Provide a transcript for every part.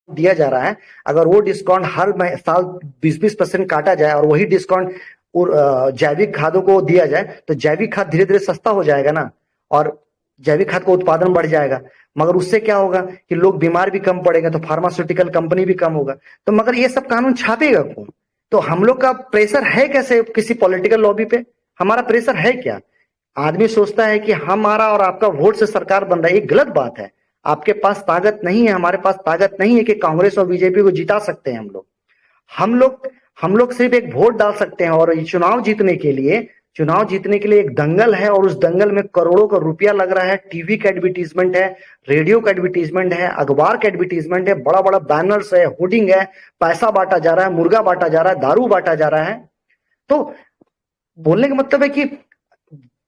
दिया जा रहा है, अगर वो डिस्काउंट हर साल 20-20% काटा जाए और वही डिस्काउंट जैविक खादों को दिया जाए, तो जैविक खाद धीरे धीरे सस्ता हो जाएगा ना, और जैविक खाद का उत्पादन बढ़ जाएगा। मगर उससे क्या होगा कि लोग बीमार भी कम पड़ेंगे, तो फार्मास्यूटिकल कंपनी भी कम होगा। तो मगर ये सब कानून छापेगा कौन? तो हम लोग का प्रेशर है कैसे किसी पॉलिटिकल लॉबी पे? हमारा प्रेशर है क्या? आदमी सोचता है कि हमारा और आपका वोट से सरकार बन रहा है, ये गलत बात है। आपके पास ताकत नहीं है, हमारे पास ताकत नहीं है कि कांग्रेस और बीजेपी को जिता सकते हैं हम लोग। हम लोग हम लोग सिर्फ एक वोट डाल सकते हैं, और चुनाव जीतने के लिए एक दंगल है, और उस दंगल में करोड़ों का रुपया लग रहा है। टीवी का एडवर्टीजमेंट है, रेडियो का एडवर्टीजमेंट है, अखबार का एडवर्टीजमेंट है, बड़ा बड़ा बैनर्स है, होर्डिंग है, पैसा बांटा जा रहा है, मुर्गा बांटा जा रहा है, दारू बांटा जा रहा है। तो बोलने का मतलब है कि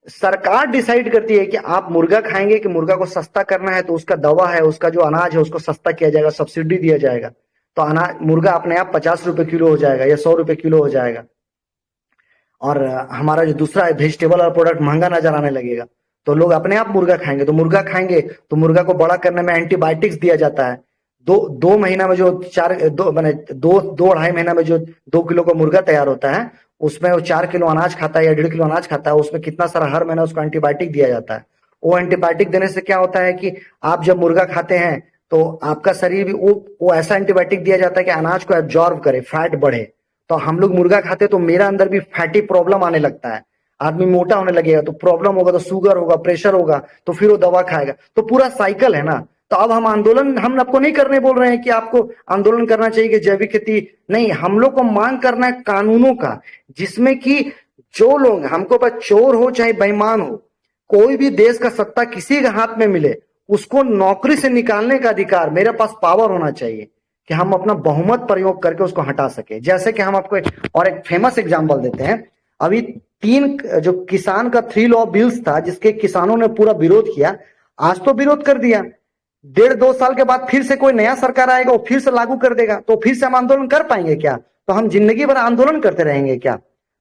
सरकार डिसाइड करती है कि आप मुर्गा खाएंगे, कि मुर्गा को सस्ता करना है, तो उसका दवा है, उसका जो अनाज है उसको सस्ता किया जाएगा, सब्सिडी दिया जाएगा, तो अनाज मुर्गा अपने आप 50 रुपए किलो हो जाएगा या 100 रुपए किलो हो जाएगा। और हमारा जो दूसरा वेजिटेबल और प्रोडक्ट महंगा नजर आने लगेगा, तो लोग अपने आप मुर्गा खाएंगे। तो मुर्गा खाएंगे तो मुर्गा को बड़ा करने में एंटीबायोटिक्स दिया जाता है। दो महीना में जो चार दो मैंने दो दो 2.5 महीना में जो 2 किलो का मुर्गा तैयार होता है, उसमें वो 4 किलो अनाज खाता है या 1.5 किलो अनाज खाता है, उसमें कितना सारा हर महीना उसको एंटीबायोटिक दिया जाता है। वो एंटीबायोटिक देने से क्या होता है कि आप जब मुर्गा खाते हैं तो आपका शरीर भी वो ऐसा एंटीबायोटिक दिया जाता है कि अनाज को एब्जॉर्ब करे, फैट बढ़े। तो हम लोग मुर्गा खाते तो मेरा अंदर भी फैटी प्रॉब्लम आने लगता है, आदमी मोटा होने लगेगा, तो प्रॉब्लम होगा, तो शुगर होगा, प्रेशर होगा, तो फिर वो दवा खाएगा, तो पूरा साइकिल है ना। तो अब हम आंदोलन, हम आपको नहीं करने बोल रहे हैं कि आपको आंदोलन करना चाहिए कि जैविक खेती नहीं, हम लोग को मांग करना है कानूनों का, जिसमें कि जो लोग हमको पास चोर हो चाहे बेईमान हो, कोई भी देश का सत्ता किसी के हाथ में मिले, उसको नौकरी से निकालने का अधिकार मेरे पास पावर होना चाहिए कि हम अपना बहुमत प्रयोग करके उसको हटा सके। जैसे कि हम आपको एक फेमस एग्जांपल देते हैं। अभी 3 जो किसान का 3 लॉ बिल्स था, जिसके किसानों ने पूरा विरोध किया, आज तो विरोध कर दिया, 1.5-2 साल के बाद फिर से कोई नया सरकार आएगा, वो फिर से लागू कर देगा, तो फिर से हम आंदोलन कर पाएंगे क्या? तो हम जिंदगी भर आंदोलन करते रहेंगे क्या?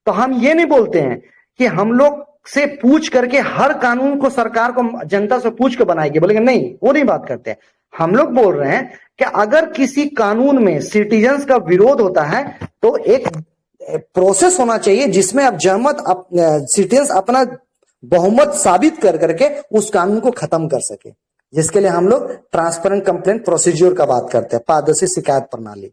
तो हम ये नहीं बोलते हैं कि हम लोग से पूछ करके हर कानून को सरकार को जनता से पूछ के बनाएगी, बोलेंगे नहीं, वो नहीं बात करते हैं। हम लोग बोल रहे हैं कि अगर किसी कानून में सिटीजन्स का विरोध होता है, तो एक प्रोसेस होना चाहिए जिसमें अब जनमत सिटीजन्स अपना बहुमत साबित कर करके उस कानून को खत्म कर सके, जिसके लिए हम लोग ट्रांसपेरेंट कंप्लेंट प्रोसीजर का बात करते हैं, पारदर्शी शिकायत प्रणाली।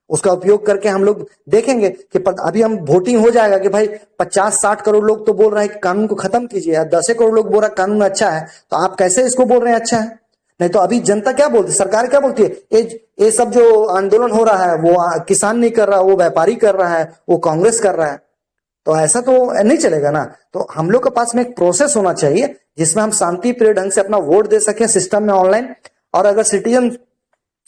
उसका उपयोग करके हम लोग देखेंगे कि अभी हम वोटिंग हो जाएगा कि भाई 50-60 करोड़ लोग तो बोल रहे हैं कि कानून को खत्म कीजिए, 10 करोड़ लोग बोल रहा है कानून अच्छा है, तो आप कैसे इसको बोल रहे हैं अच्छा है? नहीं तो अभी जनता क्या बोलती है, सरकार क्या बोलती है, ये सब जो आंदोलन हो रहा है वो किसान नहीं कर रहा, वो व्यापारी कर रहा है, वो कांग्रेस कर रहा है। तो ऐसा तो नहीं चलेगा ना। तो हम लोग के पास में एक प्रोसेस होना चाहिए जिसमें हम शांतिप्रिय ढंग से अपना वोट दे सकें सिस्टम में ऑनलाइन। और अगर सिटीजन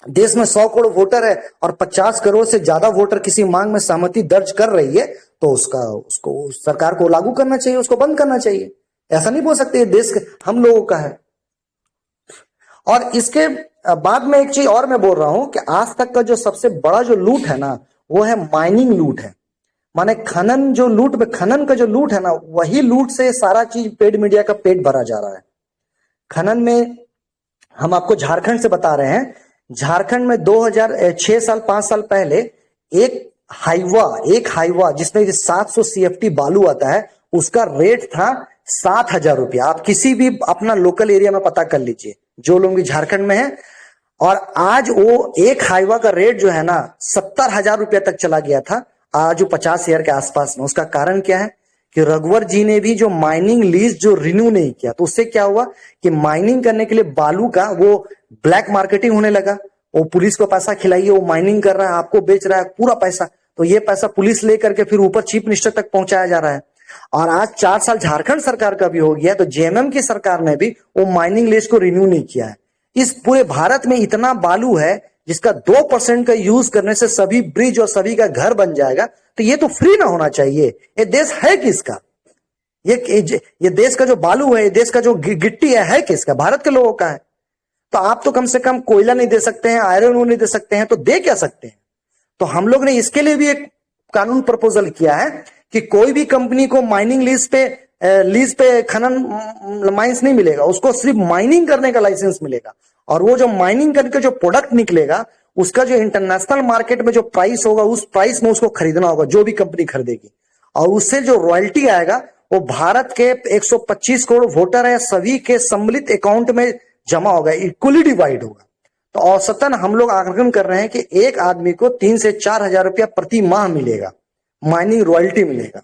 देश में 100 करोड़ वोटर है और 50 करोड़ से ज्यादा वोटर किसी मांग में सहमति दर्ज कर रही है, तो उसको सरकार को लागू करना चाहिए, उसको बंद करना चाहिए। ऐसा नहीं बोल सकते ये देश हम लोगों का है। और इसके बाद में एक चीज और मैं बोल रहा हूं कि आज तक का जो सबसे बड़ा जो लूट है ना, वो है माइनिंग लूट है। माने खनन का जो लूट है ना, वही लूट से सारा चीज पेड मीडिया का पेट भरा जा रहा है। खनन में हम आपको झारखंड से बता रहे हैं, झारखंड में 2006 साल 5 साल पहले एक हाईवा जिसमें 700 CFT बालू आता है, उसका रेट था 7,000 रुपया। आप किसी भी अपना लोकल एरिया में पता कर लीजिए जो लोग भी झारखंड में है। और आज वो एक हाईवा का रेट जो है ना 70,000 रुपया तक चला गया था, आज वो 50,000 के आसपास में। उसका कारण क्या है कि रघुवर जी ने भी जो माइनिंग लीज जो रिन्यू नहीं किया, तो उससे क्या हुआ कि माइनिंग करने के लिए बालू का वो ब्लैक मार्केटिंग होने लगा। वो पुलिस को पैसा खिलाइए, वो माइनिंग कर रहा है, आपको बेच रहा है पूरा पैसा, तो ये पैसा पुलिस लेकर के फिर ऊपर चीफ मिनिस्टर तक पहुंचाया जा रहा है। और आज 4 साल झारखंड सरकार का भी हो गया, तो जेएमएम की सरकार ने भी वो माइनिंग लीज को रिन्यू नहीं किया है। इस पूरे भारत में इतना बालू है जिसका 2% का यूज करने से सभी ब्रिज और सभी का घर बन जाएगा, तो ये तो फ्री ना होना चाहिए। ये देश है किसका? ये देश का जो बालू है, ये देश का जो गिट्टी है किसका? भारत के लोगों का है। तो आप तो कम से कम कोयला नहीं दे सकते हैं, आयरन ओर नहीं दे सकते हैं, तो दे क्या सकते हैं? तो हम लोग ने इसके लिए भी एक कानून प्रपोजल किया है कि कोई भी कंपनी को माइनिंग लीज पे खनन माइंस नहीं मिलेगा, उसको सिर्फ माइनिंग करने का लाइसेंस मिलेगा। और वो जो माइनिंग करके जो प्रोडक्ट निकलेगा उसका जो इंटरनेशनल मार्केट में जो प्राइस होगा उस प्राइस में उसको खरीदना होगा, जो भी कंपनी खरीदेगी। और उससे जो रॉयल्टी आएगा वो भारत के 125 करोड़ वोटर है, सभी के सम्मिलित अकाउंट में जमा होगा, इक्वली डिवाइड होगा। तो औसतन हम लोग आकलन कर रहे हैं कि एक आदमी को 3 से 4 हजार रुपया प्रति माह मिलेगा, माइनिंग रॉयल्टी मिलेगा।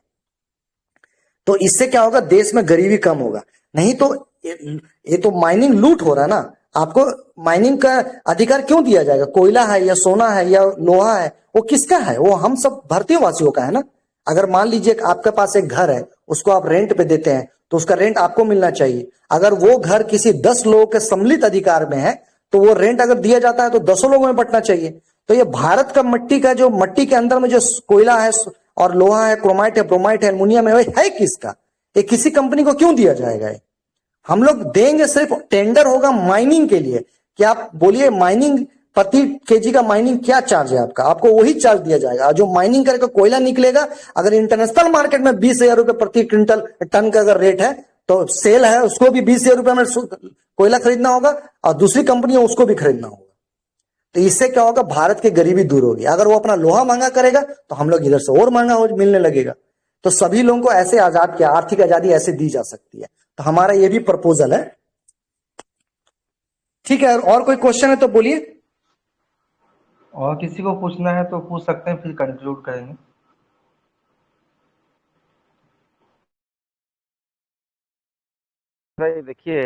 तो इससे क्या होगा, देश में गरीबी कम होगा। नहीं तो ये तो माइनिंग लूट हो रहा है ना। आपको माइनिंग का अधिकार क्यों दिया जाएगा? कोयला है या सोना है या लोहा है, वो किसका है? वो हम सब भारतीय वासियों का है ना। अगर मान लीजिए आपके पास एक घर है, उसको आप रेंट पे देते हैं, तो उसका रेंट आपको मिलना चाहिए। अगर वो घर किसी 10 लोगों के सम्मिलित अधिकार में है, तो वो रेंट अगर दिया जाता है तो 10 लोगों में बंटना चाहिए। तो ये भारत का मिट्टी का जो मट्टी के अंदर में जो कोयला है और लोहा है, क्रोमाइट है, ब्रोमाइट है, एल्युमिनियम है किसका? ये किसी कंपनी को क्यों दिया जाएगा? ये हम लोग देंगे, सिर्फ टेंडर होगा माइनिंग के लिए। कि आप बोलिए माइनिंग प्रति केजी का माइनिंग क्या चार्ज है आपका, आपको वही चार्ज दिया जाएगा। जो माइनिंग करके कोयला निकलेगा, अगर इंटरनेशनल मार्केट में 20,000 रुपए प्रति क्विंटल टन का अगर रेट है, तो सेल है उसको भी 20,000 रुपए में कोयला खरीदना होगा और दूसरी कंपनियों उसको भी खरीदना होगा। तो इससे क्या होगा, भारत की गरीबी दूर होगी। अगर वो अपना लोहा महंगा करेगा तो हम लोग इधर से और महंगा हो मिलने लगेगा। तो सभी लोगों को ऐसे आजाद किया, आर्थिक आजादी ऐसे दी जा सकती है। तो हमारा ये भी प्रपोजल है। ठीक है, और कोई क्वेश्चन है तो बोलिए। और किसी को पूछना है तो पूछ सकते हैं, फिर कंक्लूड करेंगे। भाई देखिए,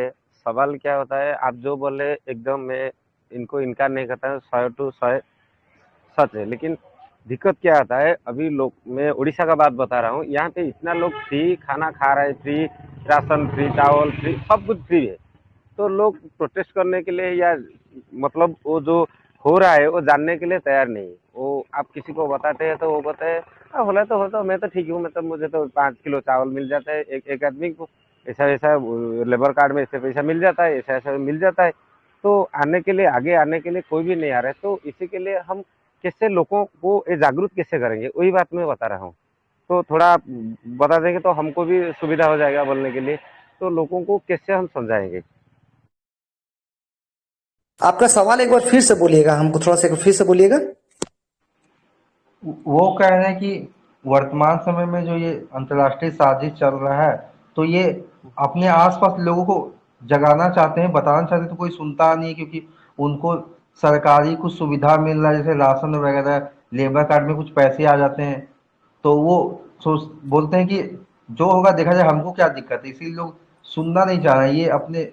सवाल क्या होता है, आप जो बोले एकदम मैं इनको इनकार नहीं करता हूँ, 100% सच है। लेकिन दिक्कत क्या आता है, अभी लोग, मैं उड़ीसा का बात बता रहा हूँ, यहाँ पे इतना लोग फ्री खाना खा रहे हैं, फ्री राशन, फ्री चावल, फ्री सब कुछ फ्री है। तो लोग प्रोटेस्ट करने के लिए या मतलब वो जो हो रहा है वो जानने के लिए तैयार नहीं है। वो आप किसी को बताते हैं तो वो बताए होला तो होता, मैं तो ठीक हूँ, मतलब मुझे तो 5 किलो चावल मिल जाता है एक एक आदमी को, ऐसा ऐसा लेबर कार्ड में ऐसे पैसा मिल जाता है, ऐसा ऐसा मिल जाता है। तो आने के लिए, आगे आने के लिए कोई भी नहीं आ रहा है। तो इसी के लिए हम कैसे लोगों को ये जागरूक कैसे करेंगे, वही बात मैं बता रहा हूँ। तो थोड़ा आप बता देंगे तो हमको भी सुविधा हो जाएगा बोलने के लिए। तो लोगों को कैसे हम समझाएंगे? आपका सवाल एक बार फिर से बोलिएगा, हमको थोड़ा सा फिर से बोलिएगा। वो कह रहे हैं कि वर्तमान समय में जो ये अंतर्राष्ट्रीय साजिश चल रहा है, तो ये अपने आसपास लोगों को जगाना चाहते हैं, बताना चाहते हैं, तो कोई सुनता नहीं है, क्योंकि उनको सरकारी कुछ सुविधा मिल रहा है, जैसे राशन वगैरह, लेबर कार्ड में कुछ पैसे आ जाते हैं। तो वो सोच बोलते हैं कि जो होगा देखा जाए, हमको क्या दिक्कत है। इसीलिए लोग सुनना नहीं चाह रहे हैं, ये अपने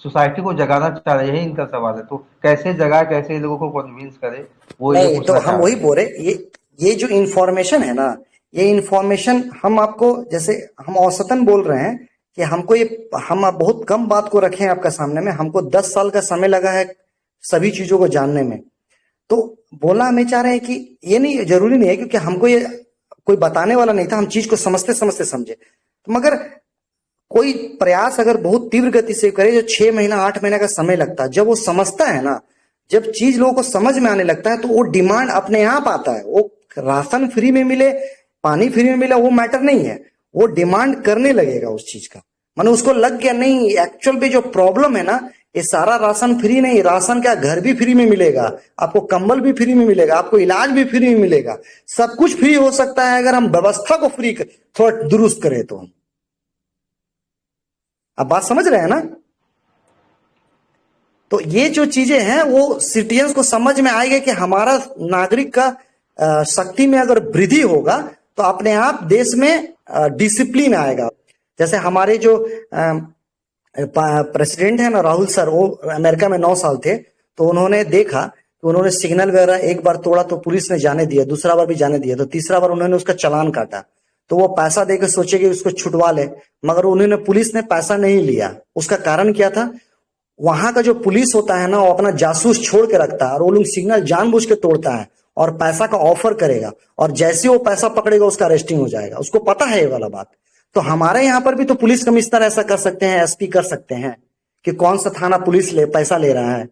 सोसाइटी को जगाना चाह रहे हैं, यही इनका सवाल है। तो कैसे जगाए, कैसे लोगों को कन्विंस करे, वो ये नहीं, तो पूछना हम चाह वही रहे हैं। बोल रहे, ये जो इंफॉर्मेशन है ना, ये इंफॉर्मेशन हम आपको, जैसे हम औसतन बोल रहे हैं कि हमको ये, हम आप बहुत कम बात को रखे हैं आपका सामने में, हमको 10 साल का समय लगा है सभी चीजों को जानने में। तो बोलना हमें चाह रहे हैं कि ये नहीं, जरूरी नहीं है, क्योंकि हमको ये कोई बताने वाला नहीं था, हम चीज को समझते समझते समझे। तो मगर कोई प्रयास अगर बहुत तीव्र गति से करे, जो 6 महीना 8 महीना का समय लगता है, जब वो समझता है ना, जब चीज लोगों को समझ में आने लगता है, तो वो डिमांड अपने आप आता है। वो राशन फ्री में मिले, पानी फ्री में मिला, वो मैटर नहीं है, वो डिमांड करने लगेगा उस चीज का। माने उसको लग गया, नहीं एक्चुअल में जो प्रॉब्लम है ना, ये सारा राशन फ्री नहीं, राशन का घर भी फ्री में मिलेगा, आपको कंबल भी फ्री में मिलेगा, आपको इलाज भी फ्री में मिलेगा, सब कुछ फ्री हो सकता है अगर हम व्यवस्था को फ्री थोड़ा दुरुस्त करें तो। आप बात समझ रहे हैं ना? तो ये जो चीजें हैं वो सिटीजन्स को समझ में आएगा कि हमारा नागरिक का शक्ति में अगर वृद्धि होगा तो अपने आप देश में डिसिप्लिन आएगा। जैसे हमारे जो प्रेसिडेंट है ना, राहुल सर, वो अमेरिका में 9 साल थे, तो उन्होंने देखा कि उन्होंने सिग्नल वगैरह एक बार तोड़ा तो पुलिस ने जाने दिया, दूसरा बार भी जाने दिया, तो तीसरा बार उन्होंने उसका चालान काटा। तो वो पैसा देकर सोचे कि उसको छुटवा ले, मगर उन्होंने, पुलिस ने पैसा नहीं लिया। उसका कारण क्या था? वहां का जो पुलिस होता है ना, वो अपना जासूस छोड़ के रखता है, और वो लोग सिग्नल जानबूझ के तोड़ता है और पैसा का ऑफर करेगा, और जैसे वो पैसा पकड़ेगा उसका अरेस्टिंग हो जाएगा। उसको पता है ये वाला बात। तो हमारे यहाँ पर भी तो पुलिस कमिश्नर ऐसा कर सकते हैं, एसपी कर सकते हैं कि कौन सा थाना पुलिस ले पैसा ले रहा है।